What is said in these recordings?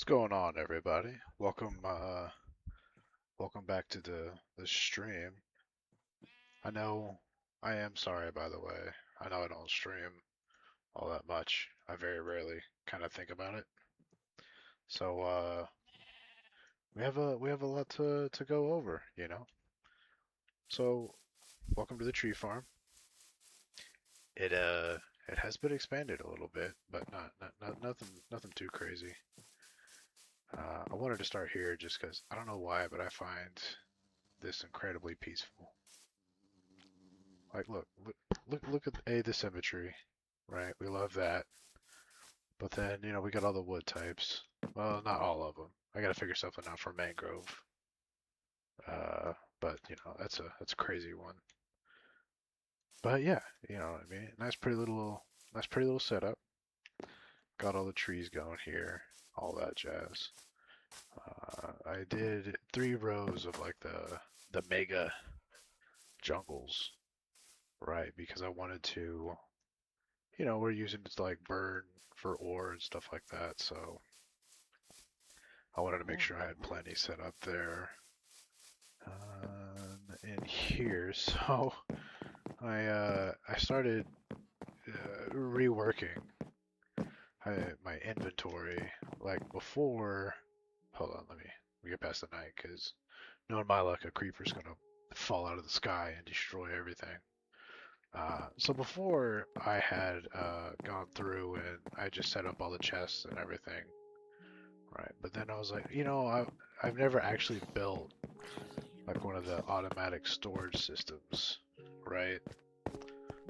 Going on, everybody? Welcome back to the stream. I know I am sorry, by the way. I know I don't stream all that much. I very rarely kind of think about it. So we have a lot to go over. So welcome to the tree farm. It uh it has been expanded a little bit, but not nothing too crazy. I wanted to start here just because I don't know why, but I find this incredibly peaceful. Like, look at the symmetry, right? We love that. But then, we got all the wood types. Well, not all of them. I gotta figure something out for mangrove. Uh, but that's a crazy one. But yeah, you know what I mean. Nice pretty little setup. Got all the trees going here, all that jazz. I did 3 rows of like the mega jungles, right? Because I wanted to we're using it to like burn for ore and stuff like that. So I wanted to make sure I had plenty set up there. In here, so I started reworking my inventory. Like before, hold on, let me get past the night because knowing my luck, a creeper's gonna fall out of the sky and destroy everything. So before I had gone through and I just set up all the chests and everything, right? But then I was like, I've never actually built like one of the automatic storage systems, right?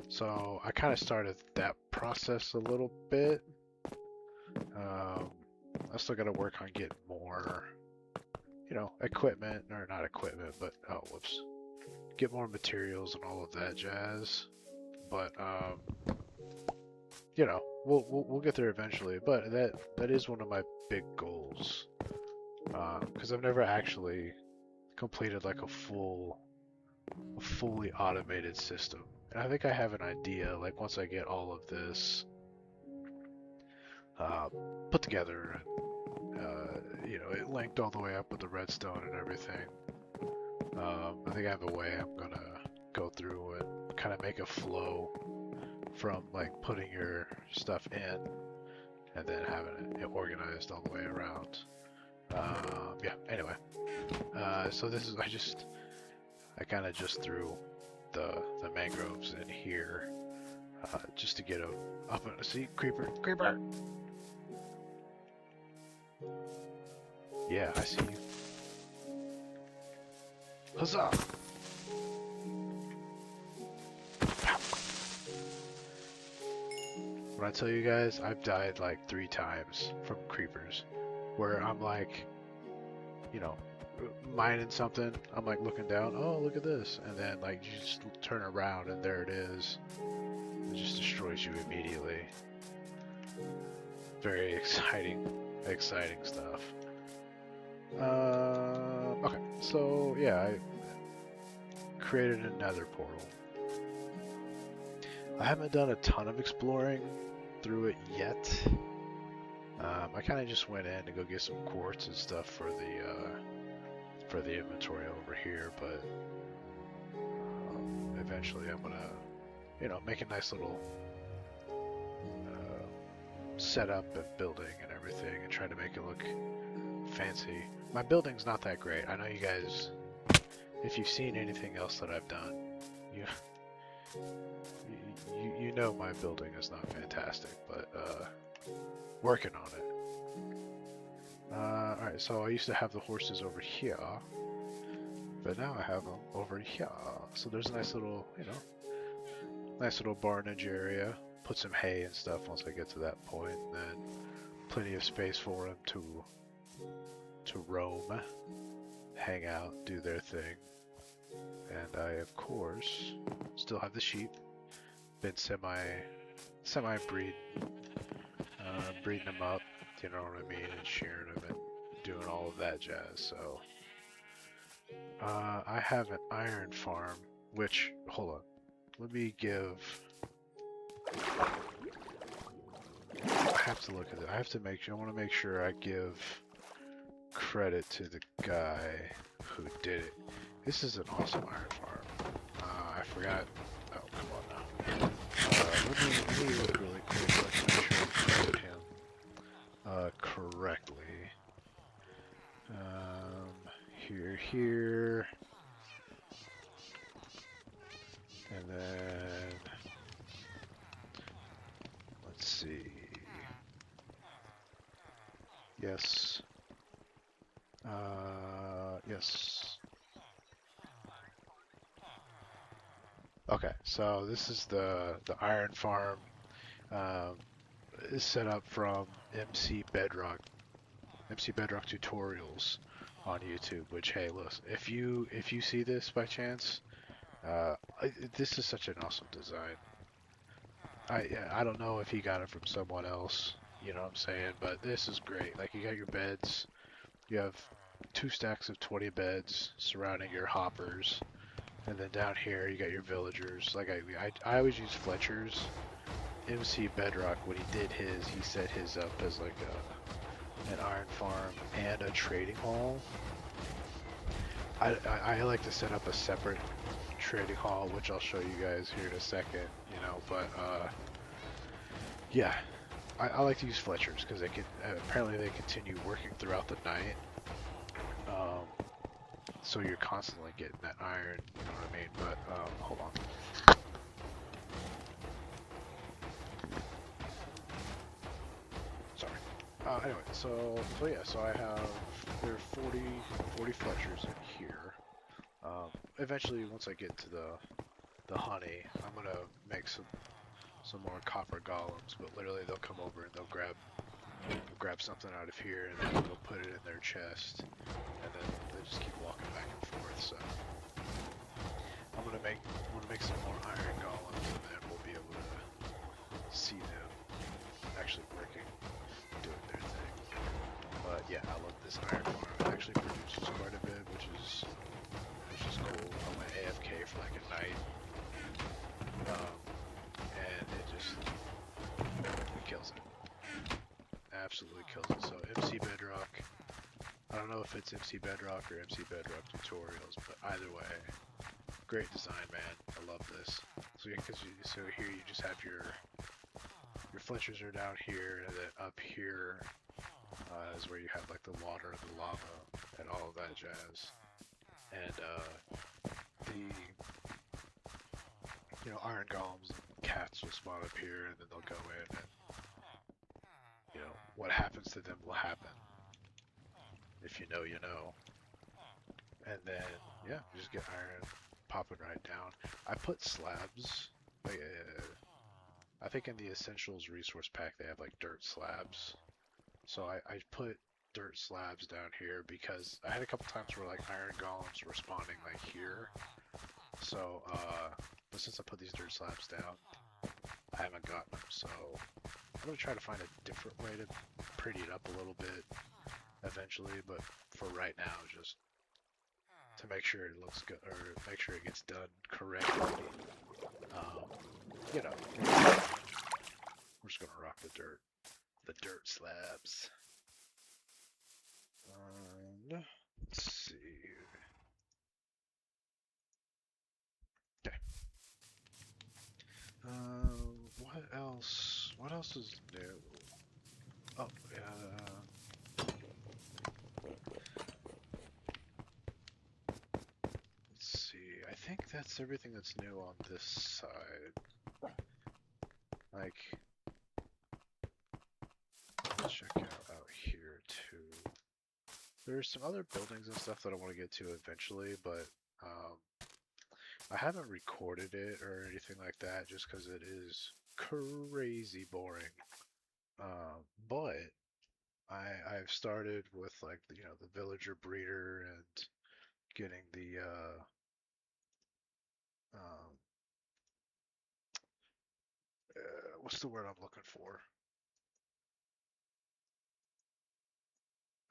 So I kind of started that process a little bit. Um, I still got to work on getting more, equipment, or not equipment, but oh, whoops, get more materials and all of that jazz. But we'll get there eventually. But that is one of my big goals, because I've never actually completed like a fully automated system. And I think I have an idea, like once I get all of this uh, put together and it linked all the way up with the redstone and everything. I think I have a way I'm gonna go through and kind of make a flow from like putting your stuff in and then having it organized all the way around. Yeah. Anyway, so this is I kind of just threw the mangroves in here just to get them up. See, creeper. Yeah, I see you. Huzzah! When I tell you guys, I've died like 3 times from creepers, where I'm like, you know, mining something. I'm like looking down. Oh, look at this, and then like you just turn around and there it is. It just destroys you immediately. Very exciting stuff. Okay, so yeah, I created another portal. I haven't done a ton of exploring through it yet. I kind of just went in to go get some quartz and stuff for the inventory over here, but eventually I'm gonna, make a nice little setup and building and everything, and try to make it look fancy. My building's not that great. I know you guys, if you've seen anything else that I've done, you you know my building is not fantastic, but working on it. Alright, so I used to have the horses over here, but now I have them over here. So there's a nice little, nice little barnage area. Put some hay and stuff once I get to that point, and then plenty of space for them to roam, hang out, do their thing. And I, of course, still have the sheep. Been semi breeding them up, you know what I mean, and shearing them and doing all of that jazz. So I have an iron farm, which, hold on, let me give. I have to look at it. I have to make sure. I want to make sure I give credit to the guy who did it. This is an awesome iron farm. I forgot. Oh, come on now. Let me look really quick so I can make sure I credit him correctly. Here, and then let's see. Yes. Yes. Okay, so this is the iron farm. Is set up from MC Bedrock tutorials on YouTube. Which, hey, listen, if you see this by chance, this is such an awesome design. I don't know if he got it from someone else, you know what I'm saying, but this is great. Like, you got your beds, you have 2 stacks of 20 beds surrounding your hoppers, and then down here you got your villagers. Like, I always use Fletcher's. MC Bedrock, when he did his, he set his up as like an iron farm and a trading hall. I like to set up a separate trading hall, which I'll show you guys here in a second, you know, but yeah, I like to use Fletcher's because they can, apparently they continue working throughout the night, so you're constantly getting that iron, you know what I mean, but hold on. Sorry. Anyway, so yeah, so there are 40 Fletchers in here. Eventually, once I get to the honey, I'm gonna make some more copper golems, but literally they'll come over and they'll grab something out of here and then they'll put it in their chest, and then they just keep walking back and forth. So I'm gonna make some more iron golems, and then we'll be able to see them actually working, doing their thing. But yeah, I love this iron farm. It actually produces quite a bit, which is cool. I went AFK for like a night, and it kills it. Absolutely kills it. So MC Bedrock. I don't know if it's MC Bedrock or MC Bedrock tutorials, but either way, great design, man. I love this. So so here you just have your Fletchers are down here, and then up here is where you have like the water, the lava, and all of that jazz. And iron golems and cats will spawn up here, and then they'll go in, and what happens to them will happen. If you know, you know. And then yeah, just get iron, popping right down. I put slabs. Like, I think in the essentials resource pack they have like dirt slabs. So I put dirt slabs down here because I had a couple times where like iron golems were spawning like here. So but since I put these dirt slabs down, I haven't gotten them. So I'm gonna try to find a different way to pretty it up a little bit eventually. But for right now, just to make sure it looks good, or make sure it gets done correctly. We're just gonna rock the dirt slabs. Let's see. Okay. What else? What else is new? Oh, let's see. I think that's everything that's new on this side. Like, let's check out here too. There's some other buildings and stuff that I want to get to eventually, but I haven't recorded it or anything like that just because it is crazy boring. But I've started with like the villager breeder and getting the um, what's the word I'm looking for?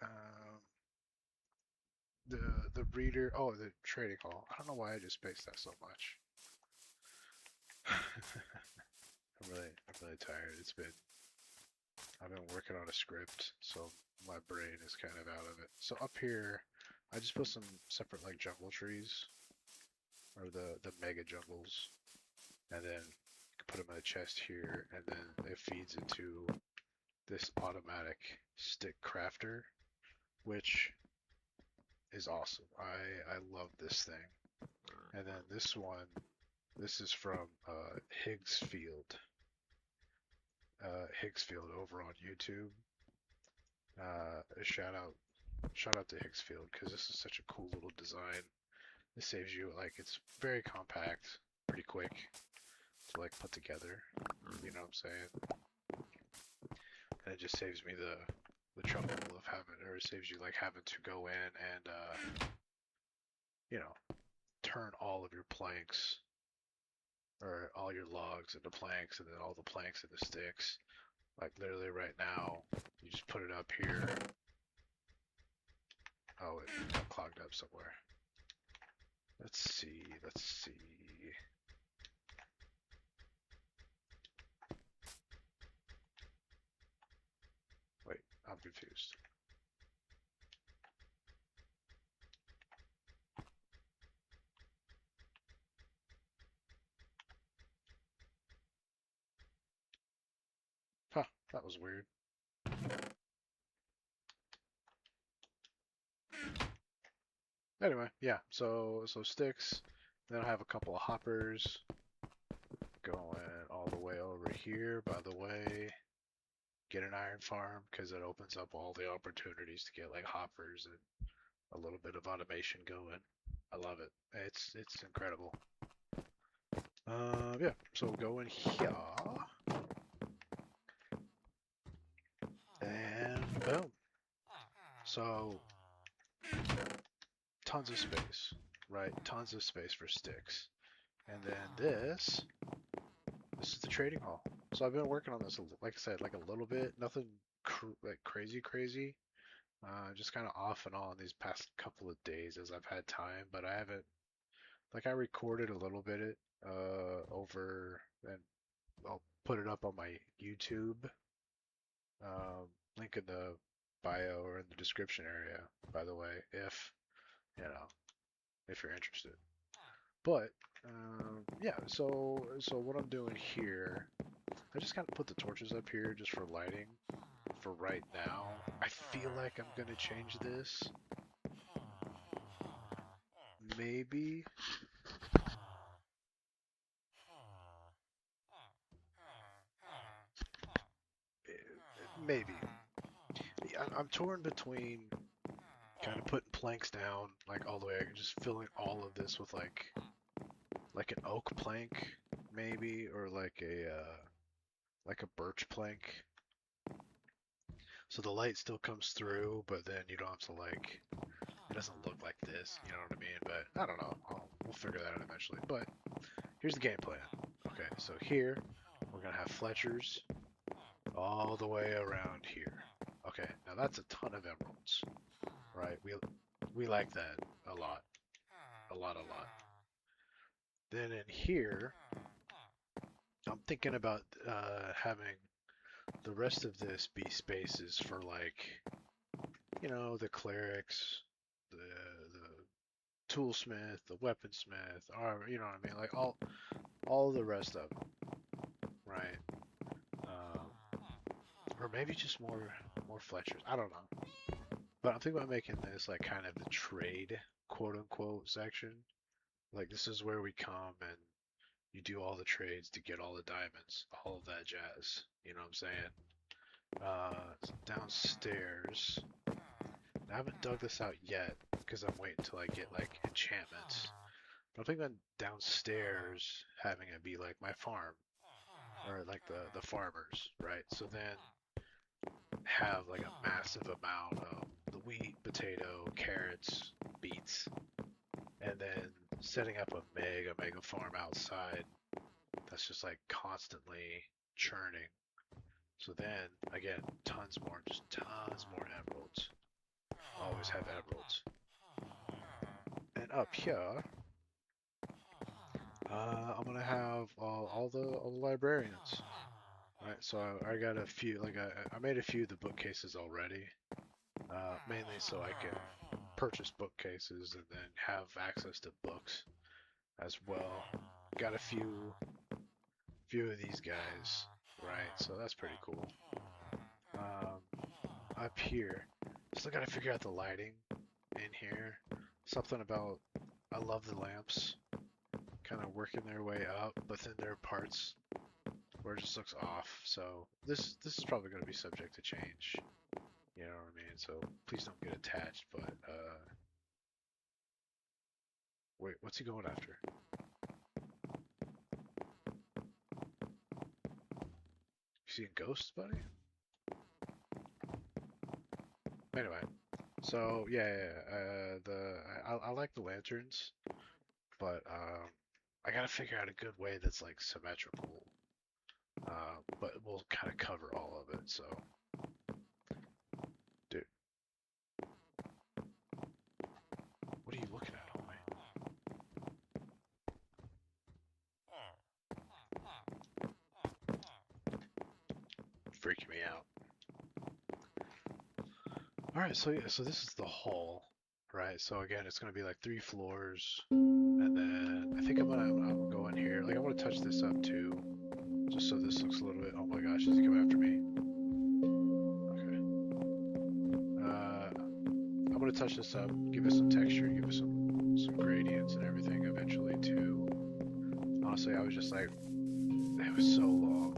Um, the breeder. Oh, the trading hall. I don't know why I just spaced that so much. I'm really tired. I've been working on a script, so my brain is kind of out of it. So up here, I just put some separate like jungle trees, or the mega jungles, and then put them in a chest here, and then it feeds into this automatic stick crafter, which is awesome. I love this thing. And then this one, this is from Higgsfield over on YouTube. Shout out to Higgsfield because this is such a cool little design. It saves you like it's very compact, pretty quick to like put together. You know what I'm saying? And it just saves me the trouble of having, or it saves you like having to go in and you know turn all of your planks or all your logs into planks, and then all the planks into sticks. Like literally right now, you just put it up here. Oh, it got clogged up somewhere. Let's see. Let's see. Wait, I'm confused. Huh, that was weird. Anyway, yeah, so sticks. Then I have a couple of hoppers going all the way over here, by the way. Get an iron farm because it opens up all the opportunities to get like hoppers and a little bit of automation going. I love it. It's incredible. Yeah, so go in here and boom. So tons of space, right? Tons of space for sticks. And then this is the trading hall. So I've been working on this, like I said, like a little bit. Nothing like crazy. Just kind of off and on these past couple of days as I've had time, but I haven't. Like I recorded a little bit over, and I'll put it up on my YouTube. Link in the bio or in the description area, by the way, if you know, if you're interested. But yeah, so what I'm doing here, I just kind of put the torches up here just for lighting for right now. I feel like I'm gonna change this. Maybe. Maybe. I'm torn between kind of putting planks down like all the way, just filling all of this with like an oak plank maybe, or like a birch plank, so the light still comes through, but then you don't have to like it doesn't look like this, you know what I mean? But I don't know. We'll figure that out eventually. But here's the game plan. Okay, so here we're gonna have Fletchers all the way around here. Okay, now that's a ton of emeralds, right? We like that a lot, a lot. Then in here, I'm thinking about having the rest of this be spaces for like, the clerics, the toolsmith, the weaponsmith, or you know what I mean, like all the rest of them, right? Or maybe just more Fletchers. I don't know. But I'm thinking about making this like kind of the trade, quote unquote, section. Like this is where we come and you do all the trades to get all the diamonds, all of that jazz. You know what I'm saying? Downstairs. I haven't dug this out yet because I'm waiting till I get like enchantments. But I'm thinking about downstairs having it be like my farm or like the farmers, right? So then have like a massive amount of the wheat, potato, carrots, beets, and then setting up a mega farm outside that's just like constantly churning. So then again, just tons more emeralds. Always have emeralds. And up here, I'm gonna have all the librarians. Right, so I got a few, like I made a few of the bookcases already, mainly so I can purchase bookcases and then have access to books as well. Got a few of these guys, right? So that's pretty cool. Up here, still got to figure out the lighting in here. Something about I love the lamps, kind of working their way up, but then there are parts where it just looks off. So this is probably going to be subject to change. You know what I mean? So please don't get attached. But wait, what's he going after? You seeing ghosts, buddy? Anyway, so I like the lanterns, but I gotta figure out a good way that's like symmetrical, but we'll kind of cover all of it. So, dude, what are you looking at, homie? Freaking me out. All right, so yeah, so this is the hall, right? So again, it's gonna be like 3 floors, and then I think I'm gonna go in here. Like I want to touch this up too, just so this looks a little bit. Oh my gosh, is he coming after me? Okay. I'm gonna touch this up, give it some texture, give it some gradients and everything eventually too. Honestly, I was just like, it was so long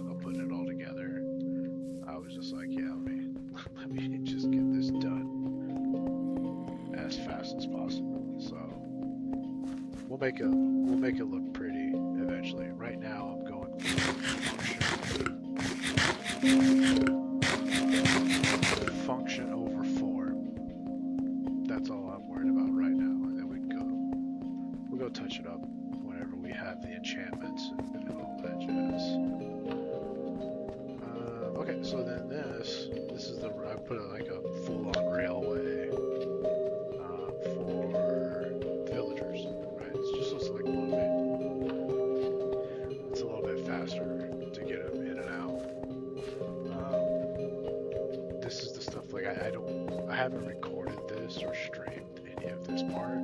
of putting it all together. I was just like, yeah, let me just get this done as fast as possible. So we'll make it look pretty eventually. Right now, I'm going for function over form. That's all I'm worried about right now, and then we'll go touch it up whenever we have the enchantments and all that jazz. Okay, so then this is I put it like a full-on railway for villagers, right? It's just looks like it's a little bit faster to get them in and out. This is the stuff like I haven't recorded this or streamed any of this part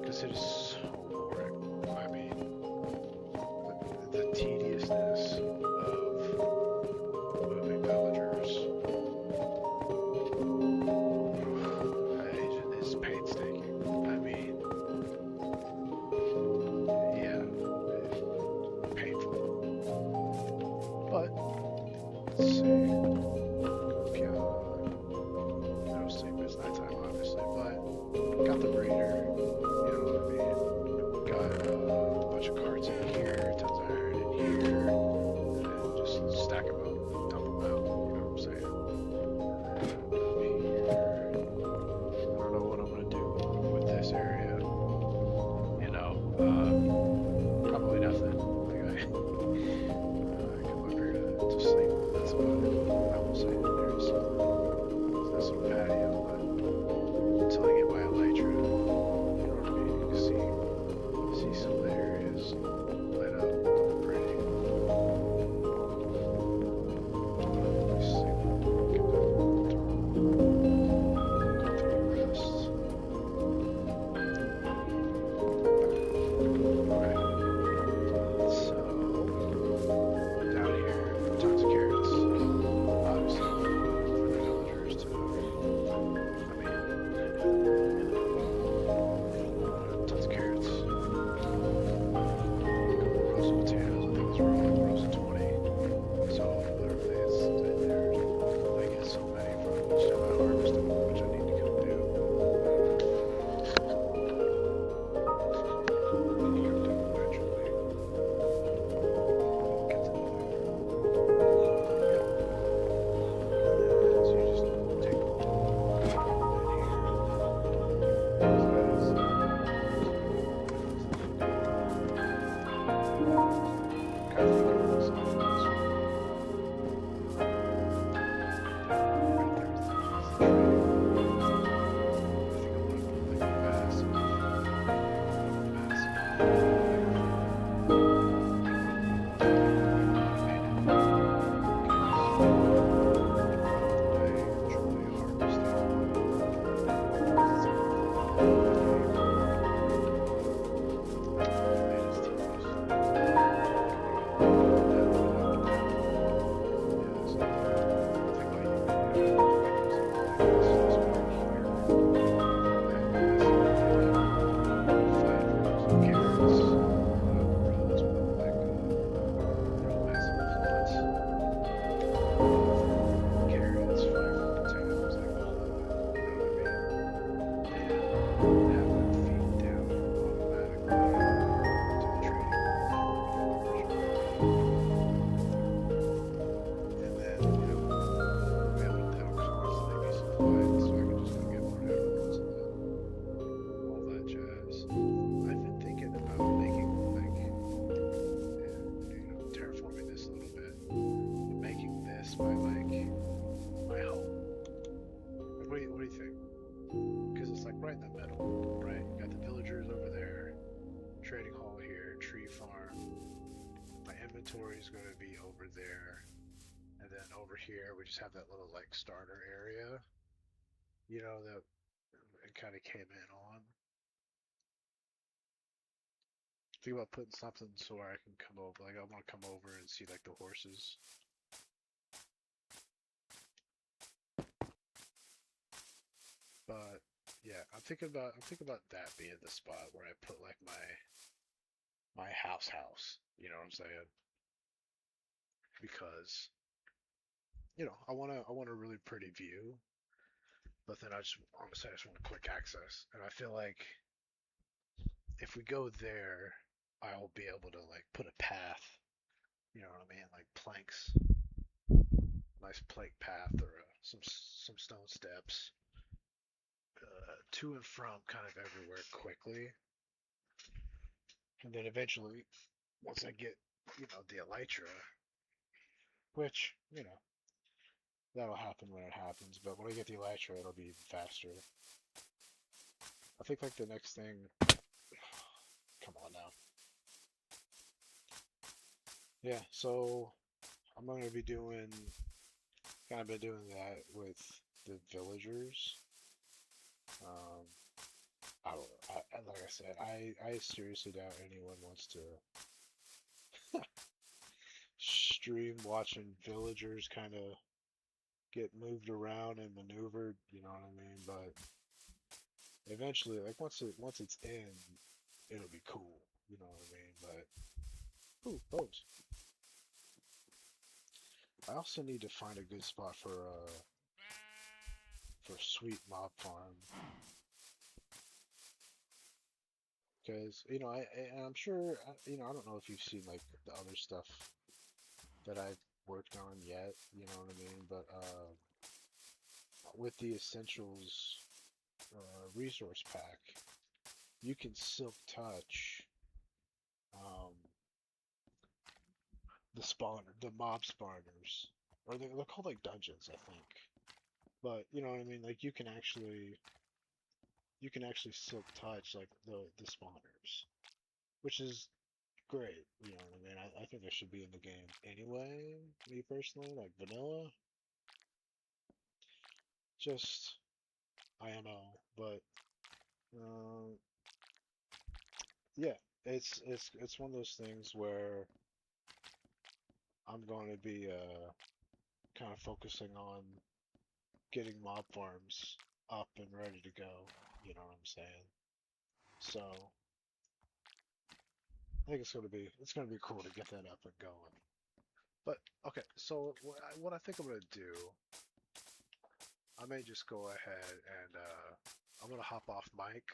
because it is so boring. I mean, the tediousness of moving villagers is painstaking. I mean, yeah, painful. But let's see. No sleep, it's nighttime, obviously, but got the breeder. You know what I mean? Got a bunch of cards in here, tons of iron in here, and then just stack them up, dump them out. You know what I'm saying? Up here. I don't know what I'm gonna do with this area. You know, probably nothing. Like I come up here to sleep. That's about it. I will say there's this little patio, but until I get my elytra, you know what I mean? You can see some of the areas lit up, looking pretty. Let me see. Get go through the rest. trading hall here, tree farm. My inventory is going to be over there, and then over here we just have that little like starter area, that it kind of came in on. Think about putting something so I can come over. Like I want to come over and see like the horses. But yeah, I'm thinking about that being the spot where I put like my house. You know what I'm saying? Because I want a really pretty view, but then honestly I just want quick access, and I feel like if we go there, I'll be able to like put a path. You know what I mean? Like planks, nice plank path or some stone steps to and from kind of everywhere quickly, and then eventually once I get the elytra, which that'll happen when it happens, but when I get the elytra, it'll be even faster. I think like the next thing. Come on now. Yeah, so I'm gonna be doing kind of been doing that with the villagers. Um, I don't know. Like I said, I seriously doubt anyone wants to stream watching villagers kind of get moved around and maneuvered. You know what I mean? But eventually, like once it's in, it'll be cool. You know what I mean? But ooh, boats. I also need to find a good spot for sweet mob farm because I'm sure I don't know if you've seen like the other stuff that I've worked on yet. You know what I mean? But with the essentials resource pack, you can silk touch um, the mob spawners, or they're called like dungeons, I think. But you know what I mean? Like you can actually silk touch like the spawners, which is great. You know what I mean? I think they should be in the game anyway. Me personally, like vanilla, just IMO. But um, yeah, it's one of those things where I'm going to be kind of focusing on getting mob farms up and ready to go. You know what I'm saying? So I think it's gonna be cool to get that up and going. But okay, so what I think I'm gonna do, I may just go ahead and I'm gonna hop off mic,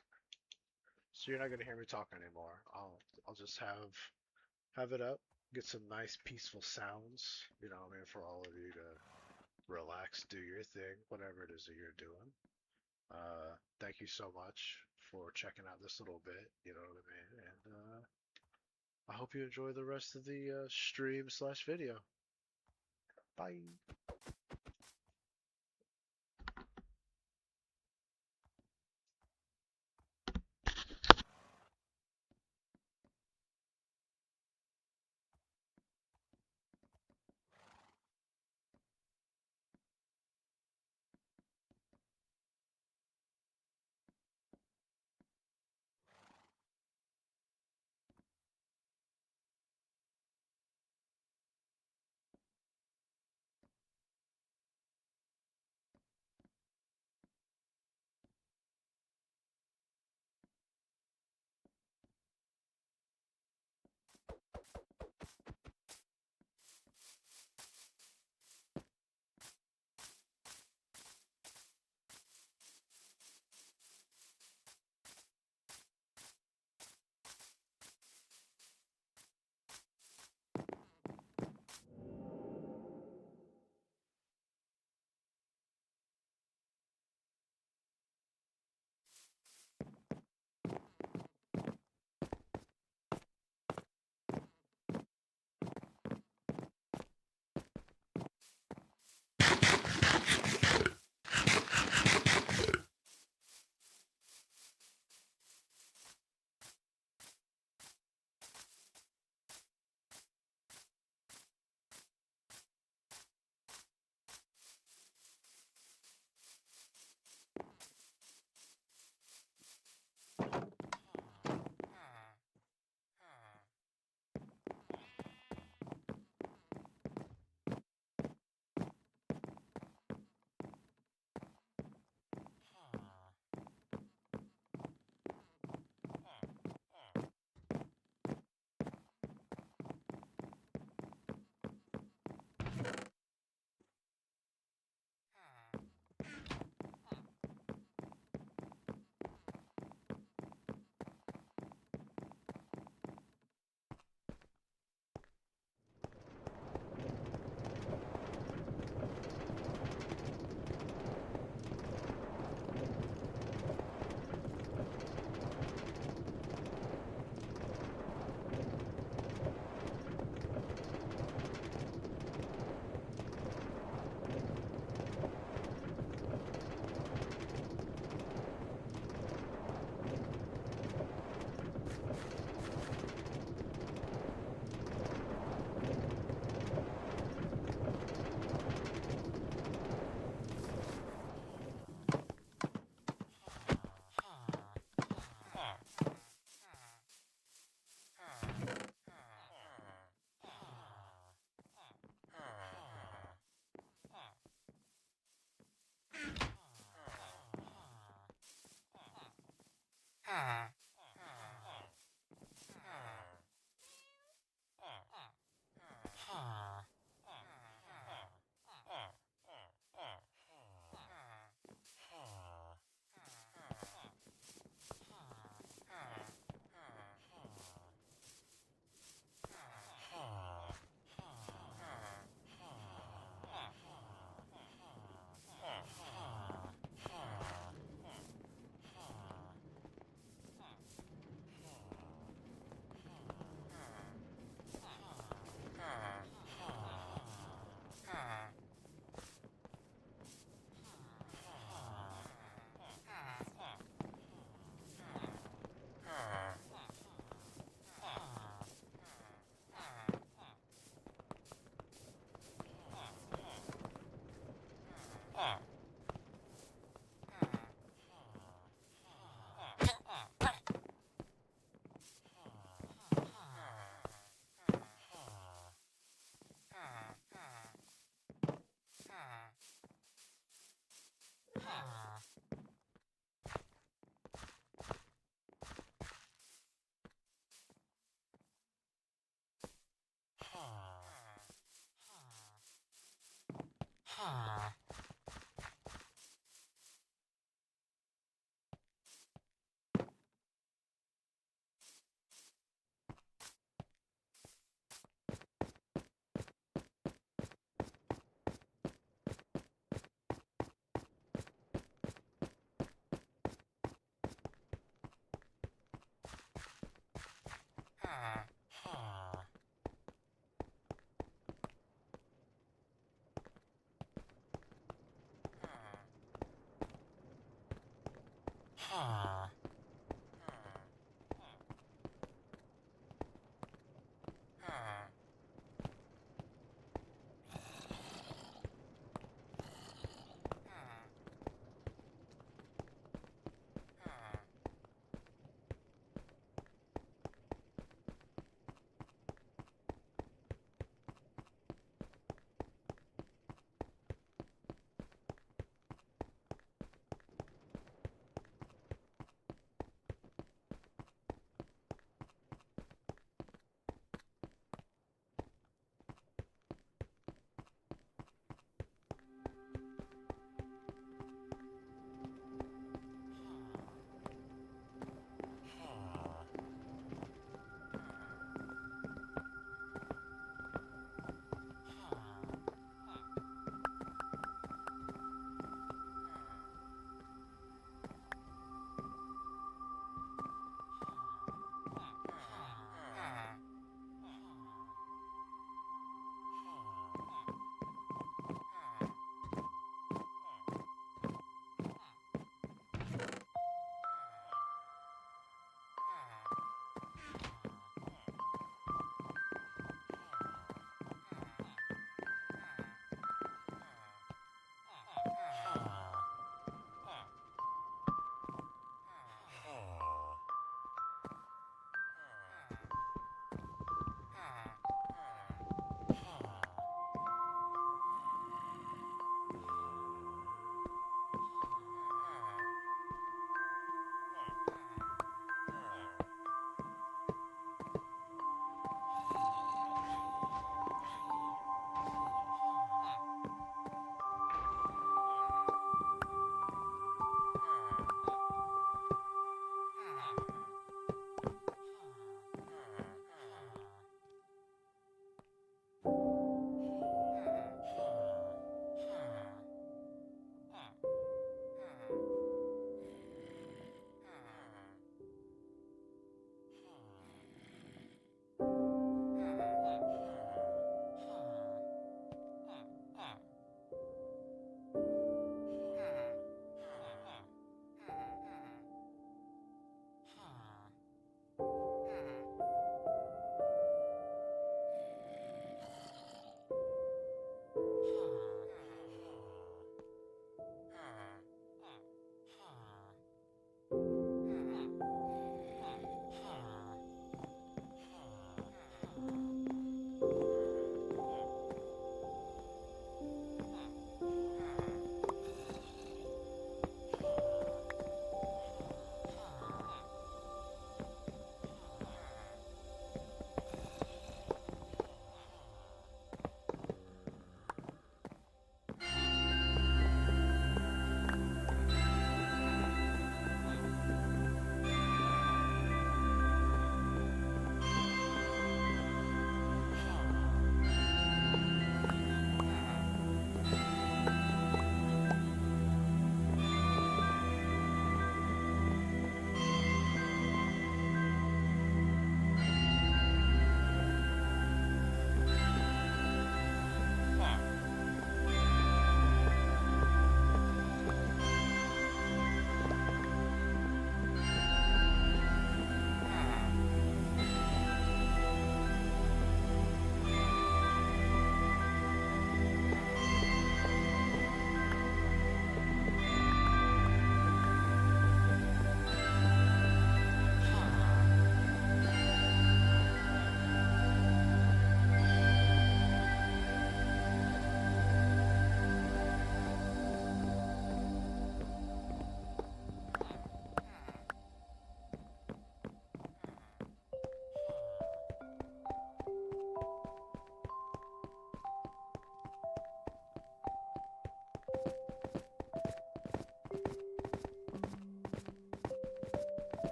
so you're not gonna hear me talk anymore. I'll just have it up, get some nice peaceful sounds. You know what I mean, for all of you to relax, do your thing, whatever it is that you're doing. Thank you so much for checking out this little bit. You know what I mean, and I hope you enjoy the rest of the stream slash video. Bye.